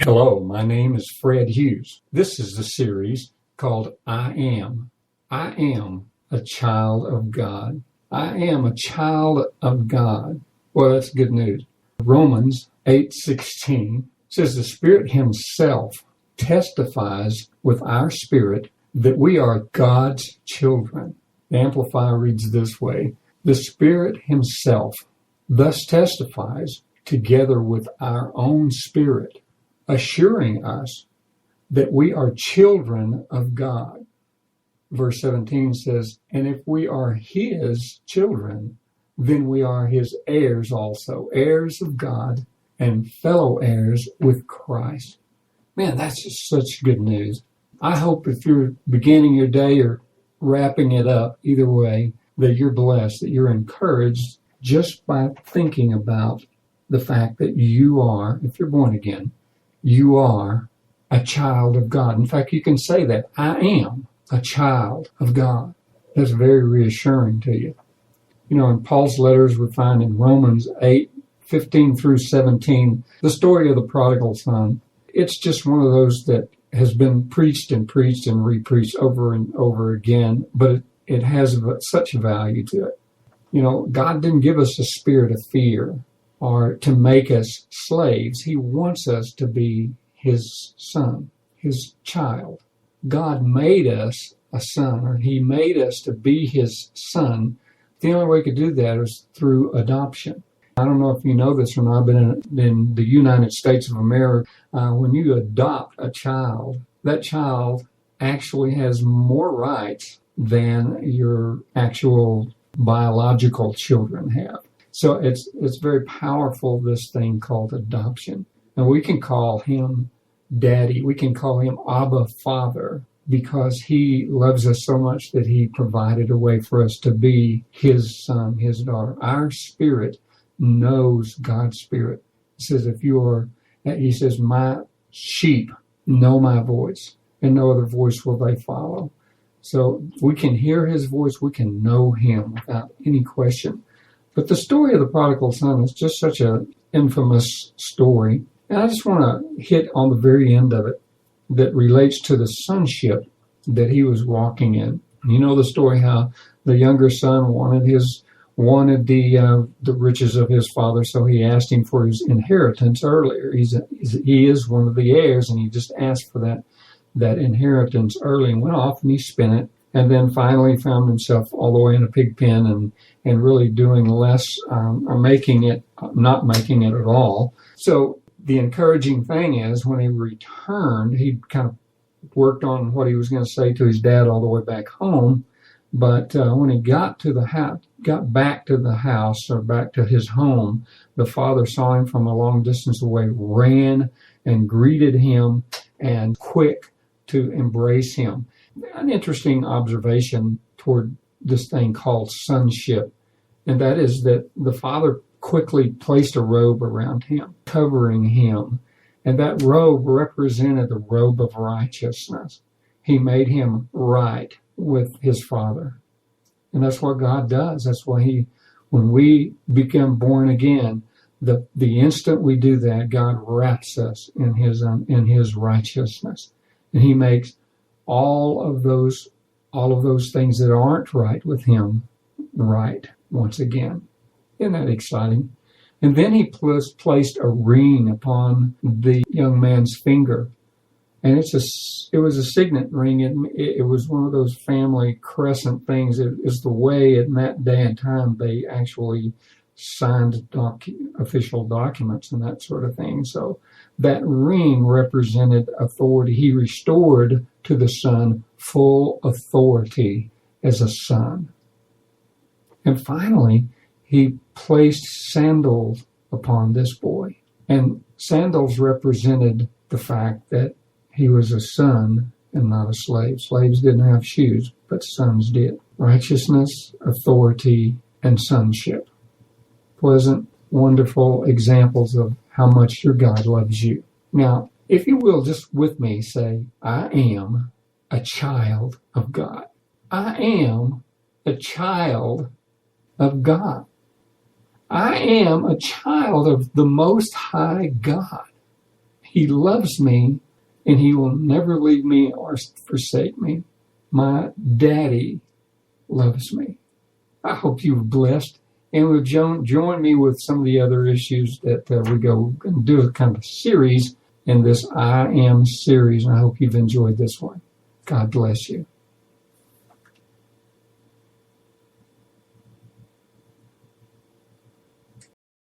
Hello, my name is Fred Hughes. This is the series called I Am. I am a child of God. I am a child of God. Well, that's good news. Romans 8:16 says the Spirit Himself testifies with our spirit that we are God's children. The Amplifier reads this way: the Spirit Himself thus testifies together with our own spirit, assuring us that we are children of God. Verse 17 says, and if we are His children, then we are His heirs also, heirs of God and fellow heirs with Christ. Man, that's just such good news. I hope if you're beginning your day or wrapping it up, either way, that you're blessed, that you're encouraged just by thinking about the fact that you are, if you're born again, you are a child of God. In fact, you can say that, I am a child of God. That's very reassuring to you. You know, in Paul's letters we find in Romans 8:15 through 17, the story of the prodigal son. It's just one of those that has been preached and repreached over and over again, but it has such value to it. You know, God didn't give us a spirit of fear or to make us slaves. He wants us to be His son, His child. God made us a son, or He made us to be His son. The only way He could do that is through adoption. I don't know if you know this or not, but in the United States of America, when you adopt a child, that child actually has more rights than your actual biological children have. So it's very powerful, this thing called adoption. And we can call Him Daddy. We can call Him Abba Father, because He loves us so much that He provided a way for us to be His son, His daughter. Our spirit knows God's spirit. He says, my sheep know my voice, and no other voice will they follow. So we can hear His voice. We can know Him without any question. But the story of the prodigal son is just such an infamous story. And I just want to hit on the very end of it that relates to the sonship that he was walking in. You know the story how the younger son wanted the riches of his father, so he asked him for his inheritance earlier. He is one of the heirs, and he just asked for that inheritance early and went off and he spent it. And then finally found himself all the way in a pig pen and really doing less, or not making it at all. So the encouraging thing is when he returned, he kind of worked on what he was going to say to his dad all the way back home. But when he got back to the house, or back to his home, the father saw him from a long distance away, ran and greeted him, and quick to embrace him. An interesting observation toward this thing called sonship, and that is that the father quickly placed a robe around him, covering him, and that robe represented the robe of righteousness. He made him right with his father, and that's what God does. That's why when we become born again, the instant we do that, God wraps us in His righteousness, and He makes all of those things that aren't right with Him right once again. Isn't that exciting? And then He placed a ring upon the young man's finger, and it was a signet ring. It was one of those family crescent things. It is the way in that day and time they actually signed official documents and that sort of thing. So that ring represented authority. He restored to the son full authority as a son. And finally, he placed sandals upon this boy. And sandals represented the fact that he was a son and not a slave. Slaves didn't have shoes, but sons did. Righteousness, authority, and sonship. Pleasant, wonderful examples of how much your God loves you. Now, if you will, just with me say, I am a child of God. I am a child of God. I am a child of the Most High God. He loves me, and he will never leave me or forsake me. My daddy loves me. I hope you were blessed, and will join me with some of the other issues that we go and do a kind of a series in this I Am series, and I hope you've enjoyed this one. God bless you.